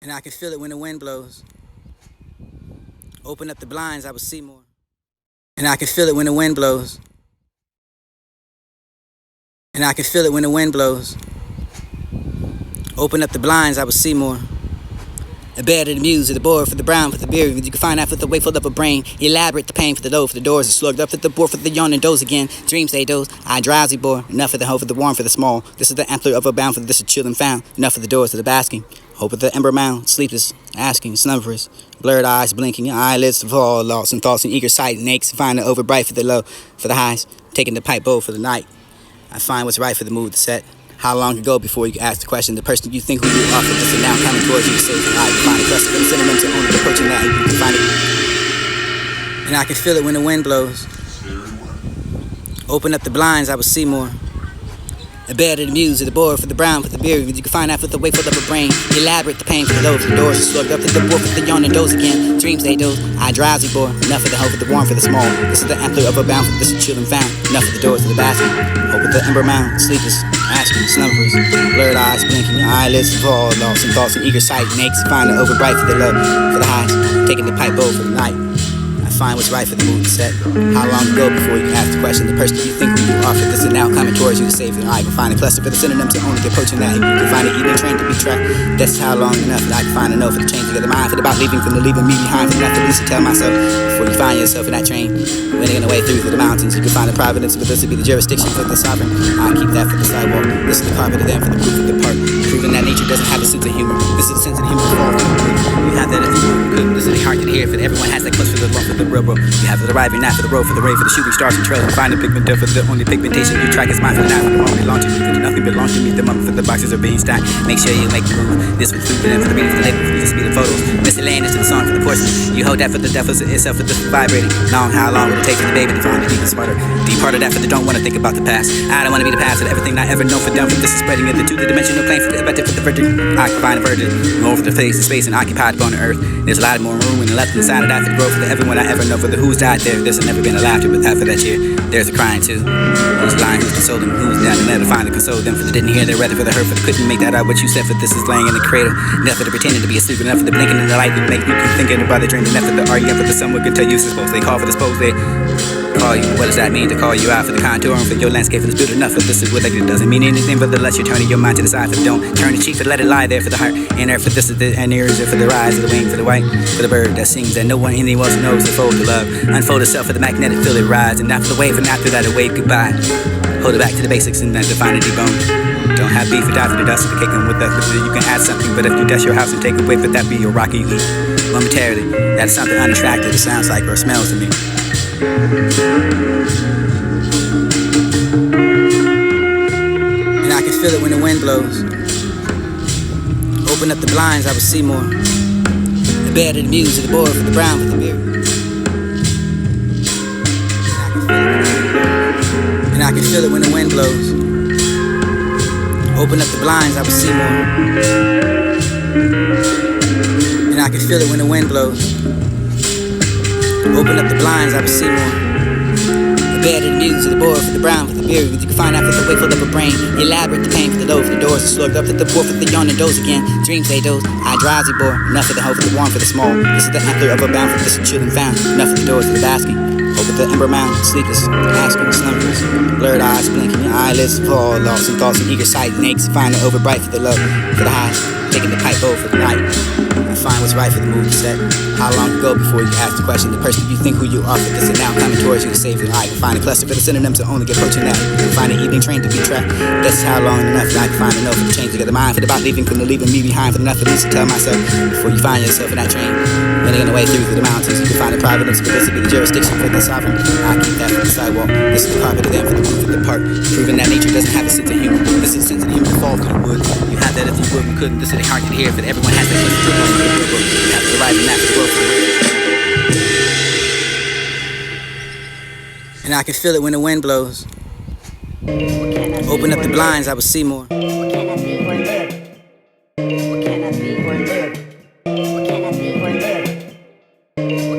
And I can feel it when the wind blows. Open up the blinds, I will see more. And I can feel it when the wind blows. And I can feel it when the wind blows. Open up the blinds, I will see more. The bed of the muse, the board for the brown, for the beer. You can find out for the wakeful of a brain. Elaborate the pain for the low, for the doors are slugged up, for the board, for the yawn and doze again. Dreams they doze, I drowsy bore. Enough for the hoe, for the warm, for the small. This is the antler of a bound, for this is chill and found. Enough for the doors to the basking. Hope of the ember mound, sleepless, asking, slumberous. Blurred eyes blinking, eyelids to fall, lost in thoughts and eager sight. And aches, find the over bright for the low, for the highs. Taking the pipe bowl for the night. I find what's right for the mood to set. How long ago before you can ask the question? The person you think who you are for this and now coming towards you to save your life. You find a cluster for the synonyms and only approaching that you can find it. And I can feel it when the wind blows. Open up the blinds, I will see more. The bed of the muse, the board for the brown, for the beer. You can find out for the wakeful of a brain. Elaborate the pain for the low, for the doors are slugged up, for the board, for the yawn and doze again. Dreams they doze, I drowsy bore. Enough for the hoe, for the warm, for the small. This is the antler of a bound, for this is chill and found. Enough for the doors to the basket. Hope of the ember mound, sleepless, asking, slumberous. Blurred eyes blinking, eyelids to fall, lost in thoughts and eager sight. Nakes, find the over bright for the low, for the highs. Taking the pipe bowl for the night. Find what's right for the mood to set. How long ago before you can ask the question? The person you think who you are for this and now coming towards you to save your life. You can find a cluster for the synonyms and only approaching that. You can find an even train to be tracked. That's how long enough that I can find a know for the change of the mind. For the about leaving from the leaving me behind. For enough at least to tell myself before you find yourself in that train. Winning away through the mountains. You can find the providence, but this will be the jurisdiction for the sovereign. I keep that for the sidewalk. This is the carpet of them for the proof of the part. Proving that nature doesn't have a sense of humor. This is the sense of humor fall. You have that if you could. This is the heart to hear. For everyone has that close for the love for the real bro. You have the arriving, not for the road, for the raid, for the shooting stars and trails. And find the pigment there for the only pigmentation you track is mine for the night, for the moment belong to me, for the nothing belongs to me. The moment for the boxes are being stacked. Make sure you make the move. This for the food, for them, for the reading, for the label, for the speed of photos. Miscellaneous to the song for the portion. You hold that for the deficit itself, for this vibrating. Long, how long would it take for the baby to find it even smarter? Deep part of that for the don't want to think about the past. I don't want to be the past of everything I ever known for them. For this is spreading into the dimensional plane for the abducted for the virgin. I can find a virgin. More for the face of space and occupied upon the earth. There's a lot more room and left inside of that for the growth for the everyone I ever know. For the who's died there, there's never been a laughter, but after that year, there's a crying too. Who's lying, who's consoling, who's down and there to finally console them. For the didn't hear, they're rather for the hurt, for the couldn't make that out what you said. For this is laying in the cradle. Enough for the pretending to be asleep, enough for the blinking in the light that make you keep thinking about the dream. Enough for the arguing for the someone could tell you suppose they call for the suppose they call you. What does that mean to call you out for the contour and for your landscape for the spirit enough for this is what it doesn't mean anything but the less you're turning your mind to the side for the don't turn the cheek for let it lie there for the heart and air for this is the and ears for the rise of the wing for the white for the bird that sings that no one anyone else knows to fold the love unfold itself for the magnetic feel it rise and not for the wave and after that a wave goodbye hold it back to the basics and that define it debone. Don't have beef or die for the dust of the cake and with that you can add something but if you dust your house and take away but that be your rocky you eat momentarily that's something unattractive it sounds like or smells to me. And I can feel it when the wind blows. Open up the blinds, I will see more. The bed of the muse, the board for the brown, for the beer. And I can feel it when the wind blows. Open up the blinds, I will see more. And I can feel it when the wind blows. Open up the blinds, I will see more. The bed of the muse, the board for the brown, for the beer. You can find out for the wakeful of a brain. Elaborate the pain for the low, for the doors are slugged up, for the board, for the yawn and doze again. Dreams they doze, I drowsy bore. Enough for the hoe, for the warm, for the small. This is the antler of a bound, for this is chill and found. Enough for the doors to the basking. Hope of the ember mound, sleepless, asking, slumberous. Blurred eyes blinking, eyelids fall, lost in thoughts and eager sight. Nakes, find the over bright for the low, for the highs. Taking the pipe bowl for the night. I find what's right for the mood to set. How long ago before you ask the question? The person you think who you are for this and now coming towards you to save your life. Find a cluster for the synonyms and only get approaching that. You can find an evening train to be tracked. That's how long enough that I can find a know for the change to get the mind for the about leaving from the leaving me behind for enough at least to tell myself before you find yourself in that train. Winning away through the mountains. You can find a providence, but this will be the jurisdiction for the sovereign. I keep that for the sidewalk. This is the carpet of them for the roof of the park. Proving that nature doesn't have a sense of humor. This is the sense of humor to fall through the wood. You have that if you would and couldn't. This is the heart to hear, but everyone has that close to the you have to arrive and not for the world. And I can feel it when the wind blows. Open up the blinds, I will see more. And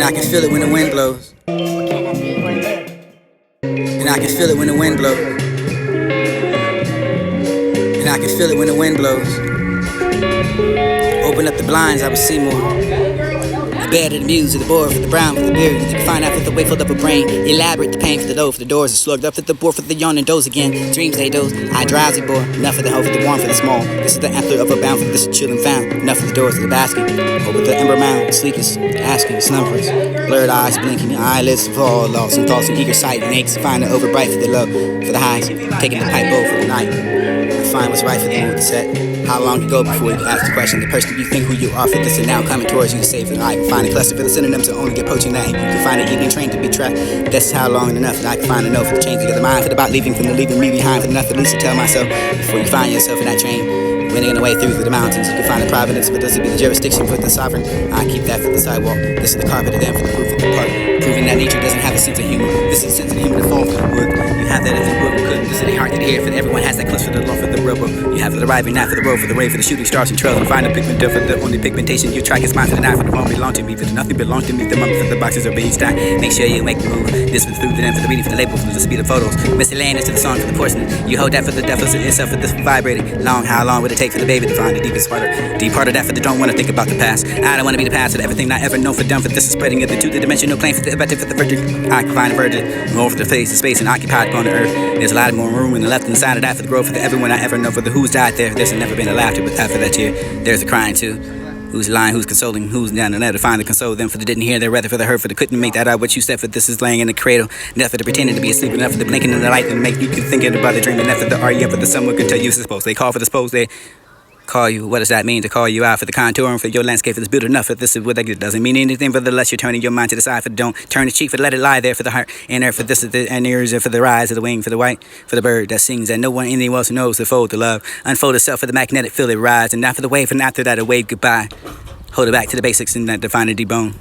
I can feel it when the wind blows. And I can feel it when the wind blows. And I can feel it when the wind blows. Open up the blinds, I will see more. The bed of the muse, the board for the brown, for the beer. You can find out for the way filled up a brain. Elaborate the pain for the low, for the doors are slugged up, for the board for the yawn and doze again. Dreams they doze, I drowsy boy. Enough for the hoe, for the warm, for the small. This is the antler of a bound, for this chillin' found. Enough for the doors of the basket. Over the ember mound, sleekest, asking, slumberous. Blurred eyes blinking, eyelids fall, lost in thoughts and eager sight. And aches to find the overbright for the low, for the highs. Taking the pipe bowl for the night. I find what's right for the mood to set. How long ago before you ask the question? The person you think who you are for this and now coming towards you to save your life. Find a cluster for the synonyms to only get poaching that. You can find an evening train to be trapped. That's how long enough that I can find enough for the change to get the mind for the about leaving from the leaving me behind for enough at least to tell myself before you find yourself in that train. Winning a way through the mountains, you can find the providence, but this will be the jurisdiction for the sovereign. I keep that for the sidewalk. This is the carpet of them for the proof of the part. Proving that nature doesn't have a sense of humor. This is a sense of humor to fall for the wood. You have that if you would, could. This is the heart to hear, for everyone has that close for the law for the railroad. You have for the arriving, not for the road, for the rave, for the shooting stars and trails. And find a pigment for the only pigmentation you track is mine for the knife, for the won't belong to me, for the nothing belongs to me. The moment for the boxes are being stacked. Make sure you make the move. This was through the end for the reading, for the label, for the speed of photos. Miscellaneous to the song for the porcelain. You hold that for the deficit itself for this vibrating. Long, how long would it take for the baby to find the deepest part of deep part of that for the don't want to think about the past. I don't want to be the past of everything I ever known for done for this is spreading into the dimensional plane for the abducted for the virgin. I can find a virgin more for the face of space and occupied upon the earth. There's a lot more room in the left and the side of that for the growth for the everyone I ever know for the who's died there. There's never been a laughter, but after that year, there's a crying too. Who's lying, who's consoling, who's down and there to find the console them for the didn't hear their rather for the hurt for the couldn't make that out what you said for this is laying in the cradle. Enough for the pretending to be asleep, enough for the blinking in the light and make you keep thinking about the dream, enough for the REM for the someone could tell you suppose they call for the suppose they call you. What does that mean to call you out for the contouring for your landscape for this build enough for this is what that doesn't mean anything for the less you're turning your mind to the side for the don't turn the cheek for the let it lie there for the heart and earth for this is the and ears for the rise of the wing for the white for the bird that sings that no one anyone else knows to fold the love unfold itself for the magnetic feel it rise and not for the wave and after that a wave goodbye. Hold it back to the basics and that define a debone.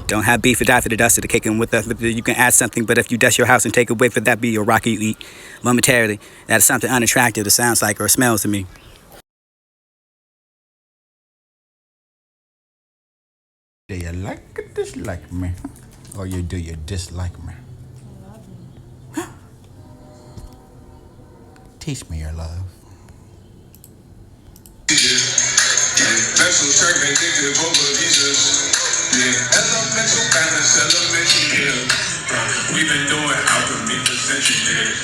Don't have beef or die for the dust of the cake and with us you can add something but if you dust your house and take away for that be your rocky you eat momentarily that is something unattractive that sounds like or smells to me. Do you like or dislike me? Or do you dislike me? Teach me your love. Mental track addicted over Jesus. Yeah, elemental balance, elementary. We've been doing alchemy for centuries.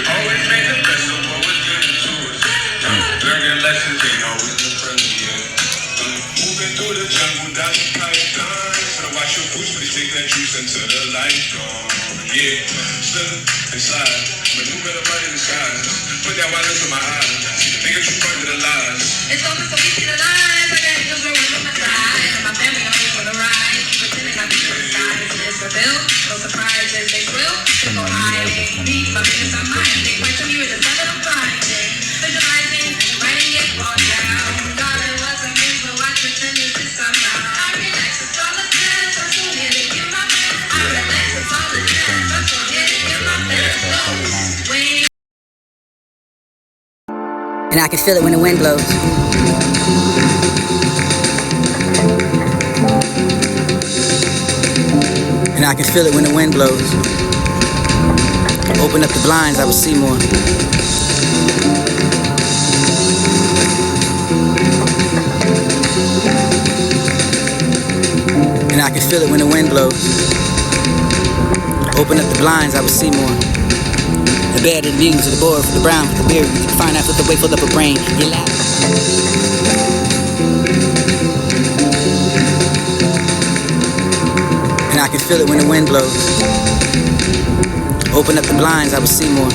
Always made the best of what was given to us. Learning lessons ain't always been friendly. Moving through the jungle, down the python. So watch your fruits, but take that juice into the light. Yeah, slip and slide. Maneuver the money in the skies. Put that wireless in my eyes. See the niggas you front to the lies. It's over so we see the lies. I got hills growing on my side. And my family on for the ride. Pretending I be to the side. It's a bill. No surprises, they thrill. They go high, they deep. My business on mine. They point to me with the stuff that I'm finding. Visualizing, writing it all down. God, it wasn't me, but watch pretending to somehow. I relax, it's all the time. I'm so here to get my man. I relax, it's all the time. I'm so here to get my man. Wait. And I can feel it when the wind blows. And I can feel it when the wind blows. Open up the blinds, I will see more. And I can feel it when the wind blows. Open up the blinds, I will see more. The bed of the muse, the board for the brown, for the beer. You can find out with the way full up a brain. You laugh. And I can feel it when the wind blows. Open up the blinds, I will see more.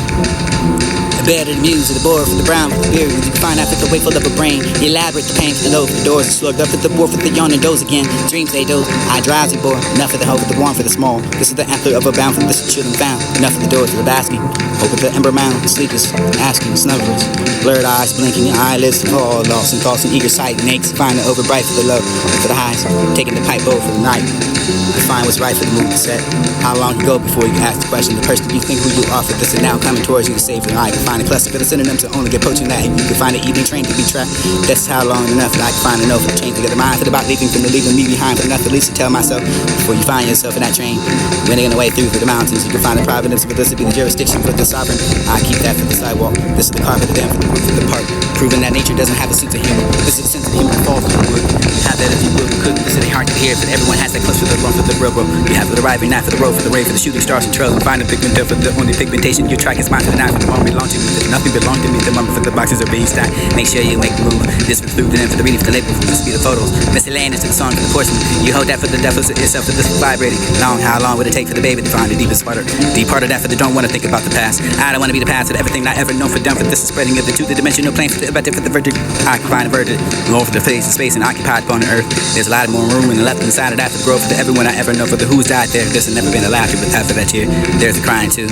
The bed of the muse, the board for the brown, for the beer. You can find out with the way full up a brain. Elaborate the pain for the low, for the doors are slugged up, for the board for the yawn and doze again. Dreams they doze, I drowsy boy. Enough for the hoe, for the warm, for the small. This is the antler of a bound, for this is children found. Enough for the doors for the basking. Open the ember mound, sleepers, asking, snubblers. Blurred eyes blinking, eyelids fall, lost in thoughts and eager sight. And aches, find the overbright for the low, for the highs. Taking the pipe bowl for the night. To find what's right for the mood to set. How long ago before you ask the question? The person you think who you are for this and now coming towards you to save your life. find a cluster for the synonyms to only get poaching that. You can find an evening train to be tracked. That's how long enough that I can find enough for the change to get the mind for the about leaving from the leaving me behind for enough at least to tell myself before you find yourself in that train. Winning the way through the mountains, you can find the providence, but this would be the jurisdiction for the sovereign. I keep that for the sidewalk. This is the carpet, the dam for the roof of the park. Proving that nature doesn't have a sense of humor. This is a sense of humor that falls from the wood. You have that if you will, couldn't. This is hard to hear, but everyone has that close for the lump for the railroad. You have for the arriving, not for the road, for the rain, for the shooting stars and trails, and find the pigment for the only pigmentation. Your track is mine for the night, for the moment belong to me. There's nothing belong to me. The moment for the boxes are being stacked. Make sure you make the move. This for through the end for the reading, for the label, for the speed of photos. Miscellaneous to the song, for the portion. You hold that for the devils itself, for this vibrating. Long, how long would it take for the baby to find the deepest sputter? Deep part of that for the don't want to think about the past. I don't want to be the past of everything I ever known for done. For this is spreading of the two-dimensional plane for the about for the verdict. I can find a verdict. All for the place and space and occupied upon the earth. There's a lot more room in the left inside of that for the growth for the everyone I ever know for the who's died there. There's never been a laughter, but after that year, there's a crying too.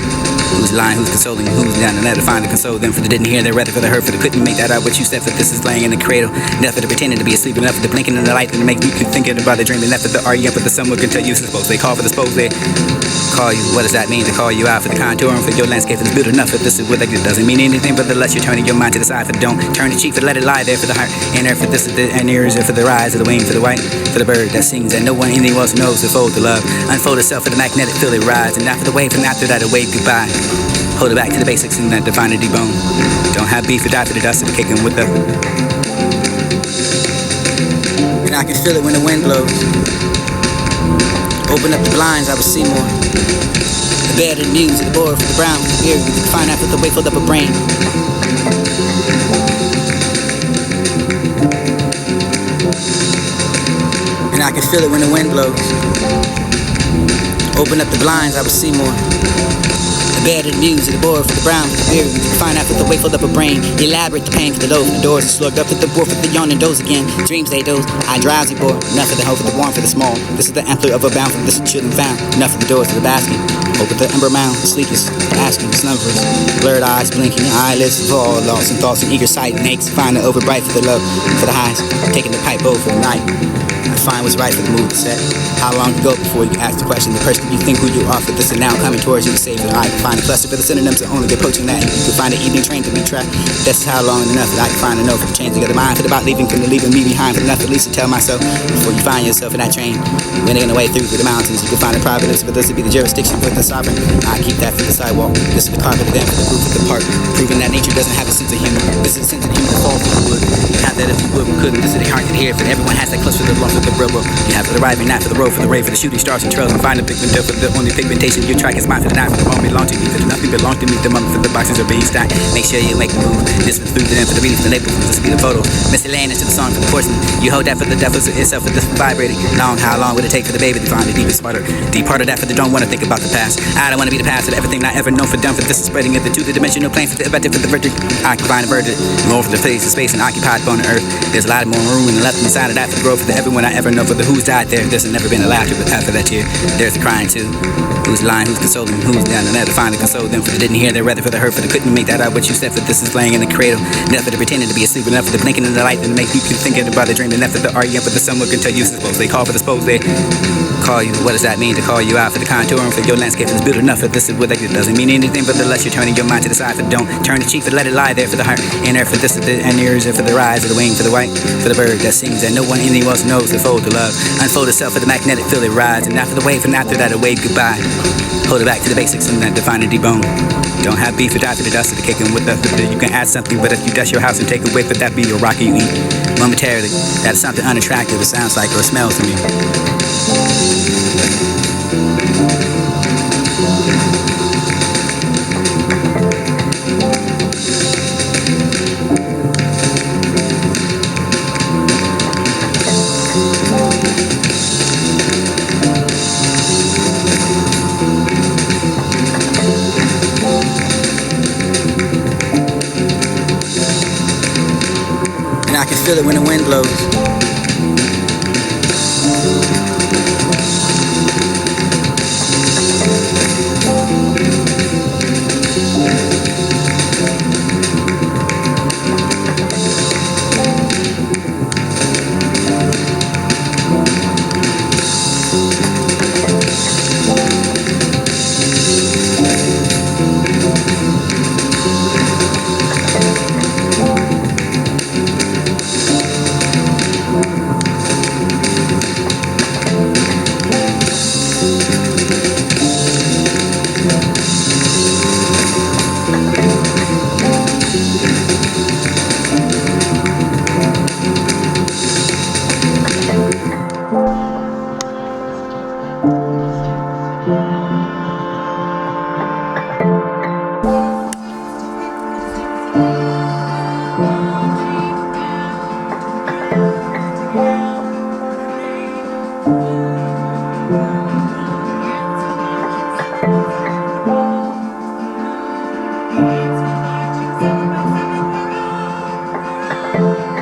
Who's lying, who's consoling, who's down and there to find to console them for the didn't hear their rather for the hurt for the couldn't make that out what you said for this is laying in the cradle. Enough for the pretending to be asleep, enough for the blinking in the light and to make you thinking about the dream, enough for the arguing for the someone can tell you suppose they call for the suppose they call you. What does that mean to call you out for the contour and for your landscape is good enough for this is what it doesn't mean anything but the less you're turning your mind to the side for the don't turn the cheek for let it lie there for the heart and there for this is the and ears for the rise of the wing for the white for the bird that sings and no one anyone else knows to fold the love unfold itself for the magnetic feel it rise and not for the wave and after that a wave goodbye. Hold it back to the basics and that divine debone. Don't have beef or die for the dust of the kicking with the. And I can feel it when the wind blows. Open up the blinds, I will see more. The bed of the news, the board for the brown, for the beer. You can find out with the way filled up a brain. And I can feel it when the wind blows. Open up the blinds, I will see more. Bed of the news, the board for the brown, for the beer. You can find out with the way filled up a brain. Elaborate the pain for the low, for the doors are slugged up for the board for the yawning doze again. Dreams they doze, I drowsy boy. Enough for the hoe, for the warm, for the small. This is the ampler of a bound, for this children found. Enough for the doors to the basket. Open the ember mound, sleepless, asking, slumbers. Blurred eyes, blinking, eyelids fall, lost in thoughts and eager sight. Nakes, find the overbright for the love, for the highs. Taking the pipe bowl for the night. Find what's right for the move to set. How long to go before you can ask the question? The person you think who you are for this and now coming towards you to save your life. Find a cluster for the synonyms to only get poaching that. You can find an evening train to be tracked. That's how long enough that I can find a note for the change to get the mind for the about leaving from the leaving me behind for enough at least to tell myself before you find yourself in that train. Winning the way through the mountains, you can find a providence, but this would be the jurisdiction for the sovereign. I keep that for the sidewalk. This is the carpet, the dam for the roof of the park. Proving that nature doesn't have a sense of humor. This is a sense of humor that falls from the wood. You have that if you would, couldn't. This is hard to hear, but everyone has that close for the lump of the railroad. You have for the arriving, not for the road, for the rain, for the shooting stars and trails, and find the pigment for the only pigmentation. Your track is mine for the night, for the moment belong to me. There's nothing belong to me. The moment for the boxes are being stacked. Make sure you make the move. This for through the end for the reading, for the label, for the speed of photos. Miscellaneous to the song, for the portion. You hold that for the devils itself, for this vibrating. Long, how long would it take for the baby to find the deepest sputter? Deep part of that for the don't want to think about the past. I don't want to be the past of everything I ever known for done. For this is spreading of the two-dimensional plane for the about for the verdict. I can find a verdict. More for the place and space and occupied upon the earth. There's a lot more room in the left inside of that for the growth for the everyone I ever know for the who's died there. There's never been a laughter, but after that year, there's a crying too. Who's lying, who's consoling, who's down and there to find to console them for the didn't hear their rather for the hurt for the couldn't make that out what you said for this is laying in the cradle. Enough for the pretending to be asleep, enough for the blinking in the light and make you keep thinking about the dream, enough for the arguing for the someone can tell you suppose they call for the suppose they call you. What does that mean to call you out for the contour and for your landscape is built enough for this is what it doesn't mean anything but the less you're turning your mind to the side for don't turn the cheek for let it lie there for the heart and there for this is the and ears for the rise of the wing for the white for the bird that sings and no one anyone else knows to fold the love unfold itself for the magnetic feel it rise and after the wave and after that a wave goodbye. Hold it back to the basics and that define and debone. Don't have beef or die for the dust of the kicking with the you can add something but if you dust your house and take away for that be your rocky you eat momentarily. That is something unattractive it sounds like or smells to me. And I can feel it when the wind blows. Thank